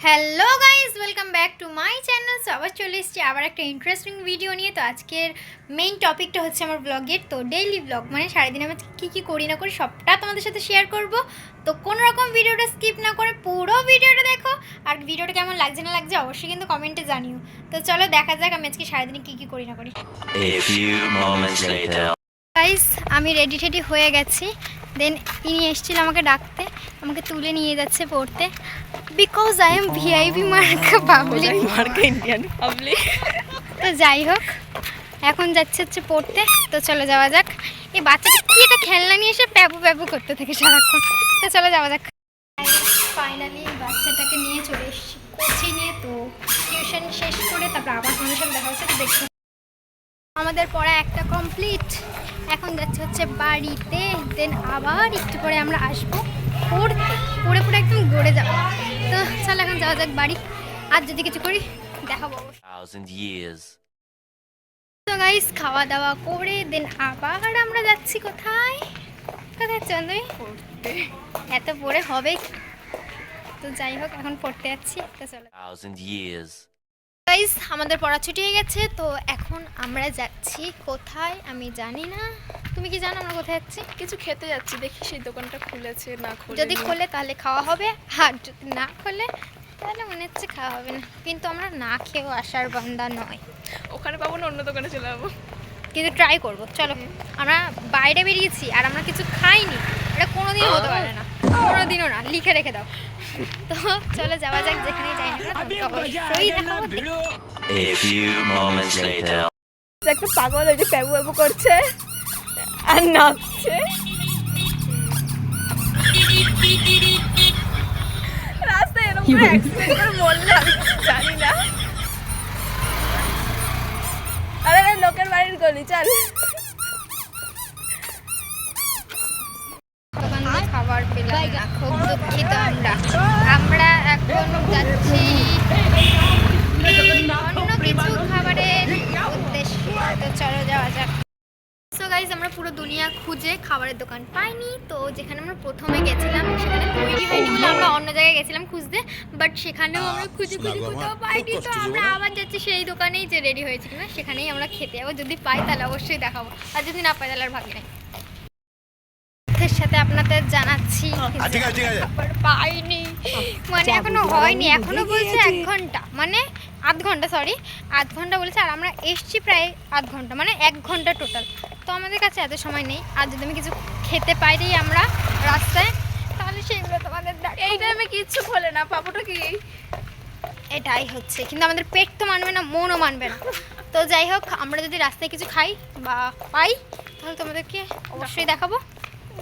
Hello guys, welcome back to my channel. So আবার চলে এসেছি আবার একটা ইন্টারেস্টিং ভিডিও নিয়ে। তো আজকের মেইন টপিকটা হচ্ছে আমার ব্লগের। তো ডেইলি ব্লগ মানে সারাদিন আমি কী করি না করি সবটা তোমাদের সাথে শেয়ার করব। তো কোনো রকম ভিডিওটা স্কিপ না করে পুরো ভিডিওটা দেখো। আর ভিডিওটা কেমন লাগছে না লাগছে অবশ্যই কিন্তু কমেন্টে জানিও। তো চলো দেখা যাক আমি আজকে সারাদিনে কী করি না করি। গাইজ আমি রেডি টেডি হয়ে গেছি। দেন ইনি এসেছিল আমাকে ডাকতে, আমাকে তুলে নিয়ে যাচ্ছে পড়তে। বিকজ আই এম ভিআইপি মার্কা পাবলিক, ইন্ডিয়ান পাবলিক। তো যাই হোক এখন হচ্ছে পড়তে। তো চলে যাওয়া যাক। এই বাচ্চাটা কি একটা খেলনা নিয়ে এসে প্যাবু প্যাবু করতে থাকে সারাক্ষণ। তো চলে যাওয়া যাক। ফাইনালি বাচ্চাটাকে নিয়ে চলে এসেছি কোচিংয়ে। তো টিউশন শেষ করে তারপর আবার তোমাদের সাথে দেখা হচ্ছে। তো দেখতে আমাদের পড়া একটা কমপ্লিট। এখন হচ্ছে বাড়িতে। দেন আবার একটু পরে আমরা আসবো পড়তে, পড়ে পড়ে একদম গড়ে যাবো। তো চল এখন যাওয়া যাক বাড়ি। আর যদি কিছু করি দেখাবো। তো গাইস খাওয়া দাওয়া করে দেন আবার আমরা যাচ্ছি কোথায় কোথায় চন্দ্রী পড়তে। এত পড়ে হবে। তো যাই হোক এখন পড়তে যাচ্ছি। তো চলো গাইস আমাদের পড়া ছুটি হয়ে গেছে। তো এখন আমরা যাচ্ছি কোথায় আমি জানি না। তুমি কি জানো আমরা কোথায় যাচ্ছি? কিছু খেতে যাচ্ছি, দেখি সেই দোকানটা খুলেছে না খুলে। যদি খোলে তাহলে খাওয়া হবে, আর যদি না খোলে তাহলে মনে হচ্ছে খাওয়া হবে না। কিন্তু আমরা না খেয়েও আসার বান্দা নয়। ওখানে পাবো না, অন্য দোকানে চলে যাবো, কিন্তু ট্রাই করবো। চলো আমরা বাইরে বেরিয়েছি আর আমরা কিছু খাইনি, এটা কোনোদিনও হতে পারে না, কোনোদিনও না। লিখে রেখে দাও। তো চলো যাওয়া যাক, যেখানেই যাই না অবশ্যই দেখাবো। একটা পাগল ওই যে প্যাবু প্যাবু করছে আর নাচছে। রাস্তায় এরকম করে অ্যাক্সিডেন্ট করে মরলে আমি কিছু জানি না। আরে লোকের বাড়ির গলি, চল। খাবার পেলাম না, খুব দুঃখিত। আমরা এখন যাচ্ছি অন্য কিছু খাবারের উদ্দেশ্যে। তো চলো যাওয়া যাক। সো গাইজ আমরা পুরো দুনিয়া খুঁজে খাবারের দোকান পাইনি। তো যেখানে আমরা প্রথমে গেছিলাম সেখানে তৈরি হয়নি বলে আমরা অন্য জায়গায় গেছিলাম খুঁজতে, বাট সেখানেও আমরা খুঁজে কোথাও পাইনি। তো আমরা আবার যাচ্ছি সেই দোকানেই যে রেডি হয়েছে কিনা সেখানেই আমরা খেতে যাবো। যদি পাই তাহলে অবশ্যই দেখাবো, আর যদি না পাই তাহলে আর ভাবি নাই। সাথে আপনাদের জানাচ্ছি খাবার পাইনি, মানে এখনো হয়নি। এখনো বলছে 1 ঘন্টা, মানে আধ ঘন্টা, সরি 8 ঘন্টা বলেছে। আর আমরা এসছি প্রায় 8 ঘন্টা, মানে 1 ঘন্টা টোটাল। তো আমাদের কাছে এত সময় নেই। আর যদি আমি কিছু খেতে পাইনি আমরা রাস্তায় তাহলে সেগুলো তোমাদের এই টাইমে কিচ্ছু খোলে না, পাবোটা কি? এটাই হচ্ছে, কিন্তু আমাদের পেট তো মানবে না, মনও মানবে না। তো যাই হোক আমরা যদি রাস্তায় কিছু খাই বা পাই তাহলে তোমাদেরকে অবশ্যই দেখাবো।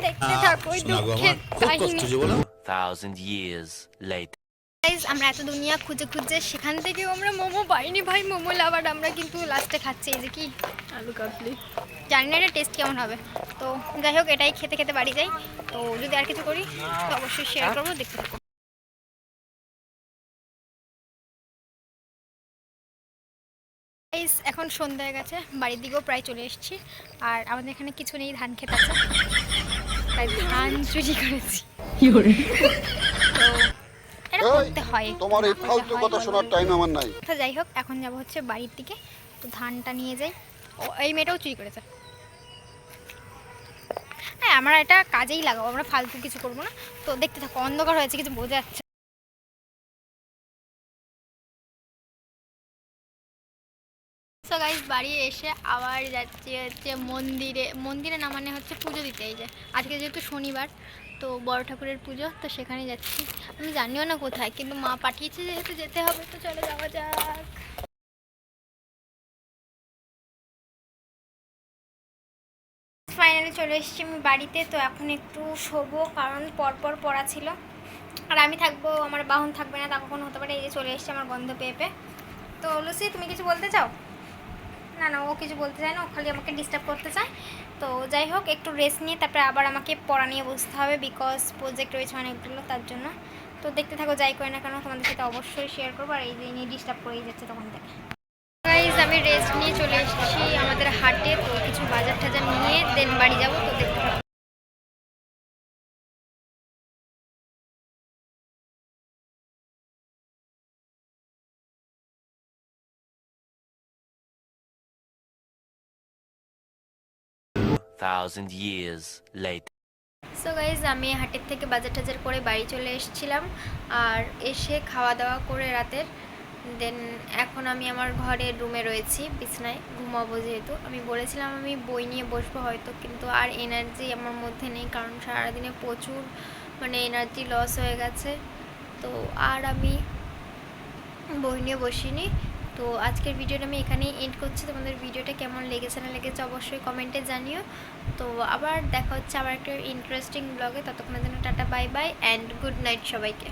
দেখতে থাকো দুঃখের কাহিনী। গাইস আমরা এত দুনিয়া খুঁজে খুঁজে সেখান থেকেও আমরা মোমো পাইনি ভাই। মোমো লাভার আমরা, কিন্তু লাস্টে খাচ্ছি এই যে কি আলু কাবলি। জানি না এটা টেস্ট কেমন হবে। তো যাই হোক এটাই খেতে খেতে বাড়ি যাই। তো যদি আর কিছু করি তো অবশ্যই শেয়ার করবো, দেখতে থাকো। গাইস এখন সন্ধ্যা হয়ে গেছে, বাড়ির দিকেও প্রায় চলে এসেছি। আর আমাদের এখানে কিছু নেই, ধান খেতে আছে, তাই ধান চুরি করেছি। তোমার এই ফালতু কথা শোনার টাইম আমার নাই। তো যাই হোক এখন যাব হচ্ছে বাড়ির দিকে। তো ধানটা নিয়ে যাই। ও এই মেয়েটাও চুরি করেছে। হ্যাঁ আমরা এটা কাজেই লাগাবো, আমরা ফালতু কিছু করবো না। তো দেখতে থাকো, অন্ধকার হয়েছে কিছু বোঝা যাচ্ছে। সো গাইস বাড়ি এসে আবার যাচ্ছি হচ্ছে মন্দিরে। মন্দিরে না মানে হচ্ছে পুজো দিতে। এই যে আজকে যেহেতু শনিবার, তো বড় ঠাকুরের পুজো, তো সেখানে যাচ্ছি। আমি জানিও না কোথায়, কিন্তু মা পাঠিয়েছে যেহেতু যেতে হবে। তো চলে যাওয়া যাক। ফাইনালি চলে এসেছি আমি বাড়িতে। তো এখন একটু শোবো, কারণ পরপর পড়া ছিল। আর আমি থাকবো, আমার বাহন থাকবে না, তা কখনো হতে পারে। এই যে চলে এসেছি আমার গন্ধ পেয়ে পেয়ে। তো লুসি তুমি কিছু বলতে চাও? না না, ও কিছু বলতে চায় না, ও খালি আমাকে ডিস্টার্ব করতে চায়। তো যাই হোক একটু রেস্ট নিয়ে তারপরে আবার আমাকে পড়া নিয়ে বসতে হবে, বিকজ প্রজেক্ট রয়েছে অনেকগুলো, তার জন্য। তো দেখতে থাকো, যাই করে না কেন তোমাদের সাথে অবশ্যই শেয়ার করবো। আর এই যে নিয়ে ডিস্টার্ব করেই যাচ্ছে তখন থেকে। গাইজ আমি রেস্ট নিয়ে চলে এসেছি আমাদের হাটে। তো কিছু বাজার টাজার নিয়ে দেন বাড়ি যাবো। তো দেখতে থাকো। 2,000 years later. সো গাইজ আমি হাটের থেকে বাজার টাজার করে বাড়ি চলে এসেছিলাম, আর এসে খাওয়া দাওয়া করে রাতের দেন এখন আমি আমার ঘরের রুমে রয়েছি, বিছনায় ঘুমাবো। যেহেতু আমি বলেছিলাম আমি বই নিয়ে বসবো হয়তো, কিন্তু আর এনার্জি আমার মধ্যে নেই, কারণ সারাদিনে প্রচুর এনার্জি লস হয়ে গেছে। তো আর আমি বই নিয়ে বসিনি। তো আজকের ভিডিওটা আমি এখানেই এন্ড করছি। তোমাদের ভিডিওটা কেমন লেগেছে না লেগেছে অবশ্যই কমেন্টে জানিও। তো আবার দেখা হচ্ছে আবার একটা ইন্টারেস্টিং ব্লগে। ততক্ষণের জন্য tata, bye bye and good night সবাইকে।